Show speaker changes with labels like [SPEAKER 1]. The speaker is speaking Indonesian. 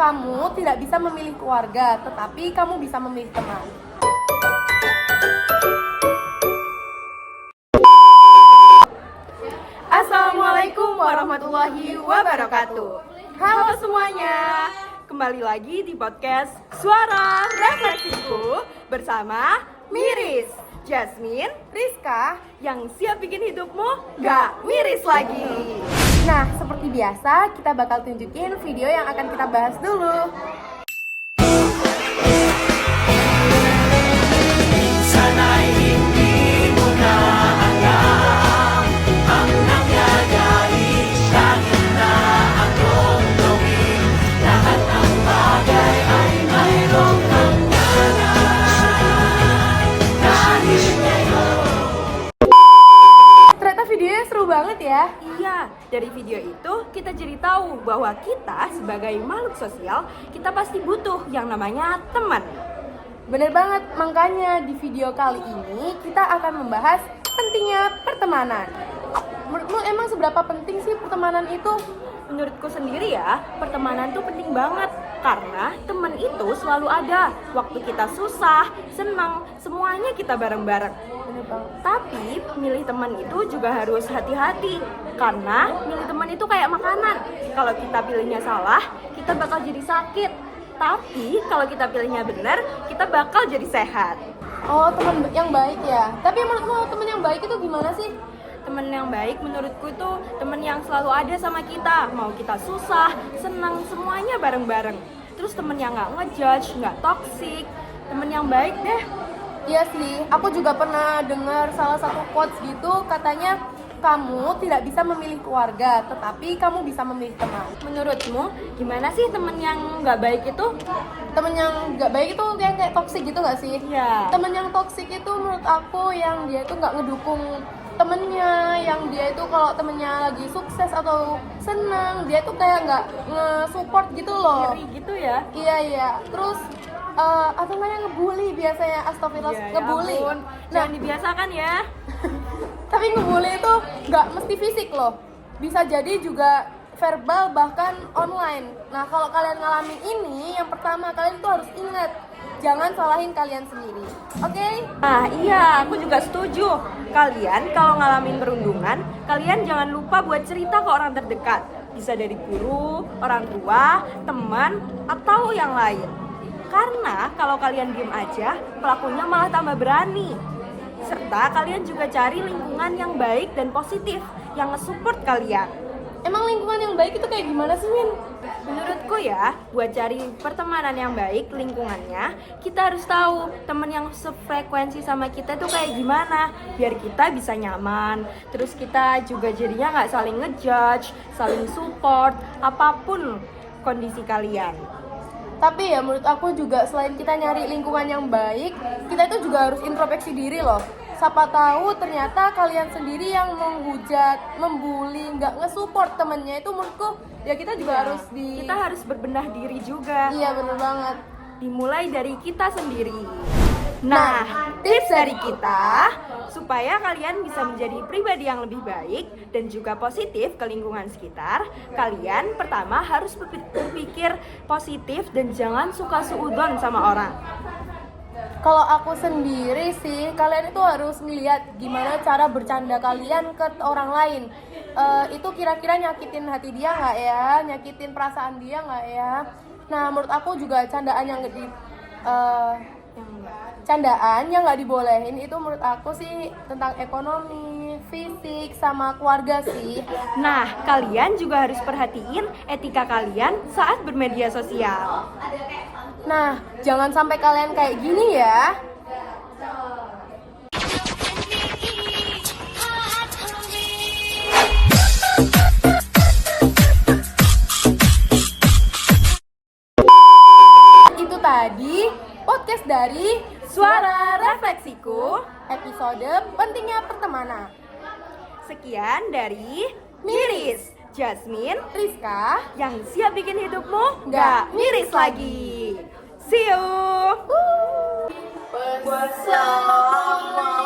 [SPEAKER 1] Kamu tidak bisa memilih keluarga, tetapi kamu bisa memilih teman.
[SPEAKER 2] Assalamualaikum warahmatullahi wabarakatuh. Halo semuanya, kembali lagi di podcast Suara Refleksiku bersama Miris, Jasmine,
[SPEAKER 1] Rizka,
[SPEAKER 2] yang siap bikin hidupmu gak miris lagi.
[SPEAKER 1] nah seperti biasa kita bakal tunjukin video yang akan kita bahas dulu.
[SPEAKER 3] Sana'y hindi mo na alam ang nangyayari kahit na anong gawin. Lahat ng bagay ay mayroong hangganan. Dahil ngayon
[SPEAKER 1] Ternyata videonya seru banget ya.
[SPEAKER 2] Iya, dari video itu kita jadi tahu bahwa kita sebagai makhluk sosial, kita pasti butuh yang namanya teman.
[SPEAKER 1] Bener banget, makanya di video kali ini kita akan membahas pentingnya pertemanan. Menurutmu emang seberapa penting sih pertemanan itu?
[SPEAKER 2] Menurutku sendiri ya, pertemanan tuh penting banget. Karena teman itu selalu ada. Waktu kita susah, senang, semuanya kita bareng-bareng.
[SPEAKER 1] Bener banget.
[SPEAKER 2] Tapi milih teman itu juga harus hati-hati. Karena milih teman itu kayak makanan. Kalau kita pilihnya salah, kita bakal jadi sakit. Tapi kalau kita pilihnya benar, kita bakal jadi sehat.
[SPEAKER 1] Oh, teman yang baik ya. Tapi menurutmu teman yang baik itu gimana sih?
[SPEAKER 2] Teman yang baik menurutku itu teman yang selalu ada sama kita. Mau kita susah, senang, semuanya bareng-bareng. Terus teman yang gak ngejudge, gak toxic. Teman yang baik deh.
[SPEAKER 1] Iya sih, aku juga pernah dengar salah satu quotes gitu, katanya kamu tidak bisa memilih keluarga, tetapi kamu bisa memilih teman.
[SPEAKER 2] Menurutmu gimana sih teman yang gak baik itu?
[SPEAKER 1] Temen yang gak baik itu kayak toxic gitu gak sih?
[SPEAKER 2] Iya.
[SPEAKER 1] Temen yang toxic itu menurut aku yang dia itu gak ngedukung temennya, yang dia itu kalau temennya lagi sukses atau seneng, dia tuh kayak gak nge-support gitu loh.
[SPEAKER 2] Iri gitu ya?
[SPEAKER 1] Iya, terus atau nggak yang ngebully biasanya, astagfirullah,
[SPEAKER 2] Ya
[SPEAKER 1] ngebully.
[SPEAKER 2] ampun.
[SPEAKER 1] Nah,
[SPEAKER 2] Jangan dibiasakan ya.
[SPEAKER 1] tapi ngebully itu nggak mesti fisik loh, bisa jadi juga verbal bahkan online. Nah kalau kalian ngalamin ini, yang pertama kalian tuh harus ingat, jangan salahin kalian sendiri, oke?
[SPEAKER 2] Ah iya, aku juga setuju. Kalian kalau ngalamin perundungan, kalian jangan lupa buat cerita ke orang terdekat. Bisa dari guru, orang tua, teman, atau yang lain. Karena kalau kalian diem aja, pelakunya malah tambah berani. Serta kalian juga cari lingkungan yang baik dan positif, yang nge-support kalian.
[SPEAKER 1] Emang lingkungan yang baik itu kayak gimana sih, Min?
[SPEAKER 2] Menurutku ya, buat cari pertemanan yang baik lingkungannya, kita harus tahu teman yang sefrekuensi sama kita tuh kayak gimana, biar kita bisa nyaman. Terus kita juga jadinya nggak saling ngejudge, saling support, apapun kondisi kalian.
[SPEAKER 1] Tapi ya menurut aku juga selain kita nyari lingkungan yang baik, kita itu juga harus introspeksi diri loh. Siapa tahu ternyata kalian sendiri yang menghujat, membuli, nggak nge-support temennya, itu menurutku ya kita juga harus
[SPEAKER 2] Kita harus berbenah diri juga.
[SPEAKER 1] Iya bener banget.
[SPEAKER 2] Dimulai dari kita sendiri. Nah, tips dari kita supaya kalian bisa menjadi pribadi yang lebih baik dan juga positif ke lingkungan sekitar, kalian pertama harus berpikir positif dan jangan suka suudzon sama orang.
[SPEAKER 1] Kalau aku sendiri sih, kalian itu harus ngeliat gimana cara bercanda kalian ke orang lain. Itu kira-kira nyakitin hati dia nggak ya, nyakitin perasaan dia nggak ya. Nah menurut aku juga candaan yang nggak dibolehin itu menurut aku sih tentang ekonomi, fisik, sama keluarga sih.
[SPEAKER 2] Nah, kalian juga harus perhatiin etika kalian saat bermedia sosial.
[SPEAKER 1] Nah, jangan sampai kalian kayak gini ya. Itu tadi podcast dari
[SPEAKER 2] Suara Refleksiku.
[SPEAKER 1] episode pentingnya pertemanan.
[SPEAKER 2] Sekian dari Miris, Jasmine,
[SPEAKER 1] Rizka,
[SPEAKER 2] yang siap bikin hidupmu
[SPEAKER 1] Nggak
[SPEAKER 2] gak miris lagi. See you.
[SPEAKER 1] Wassalamualaikum.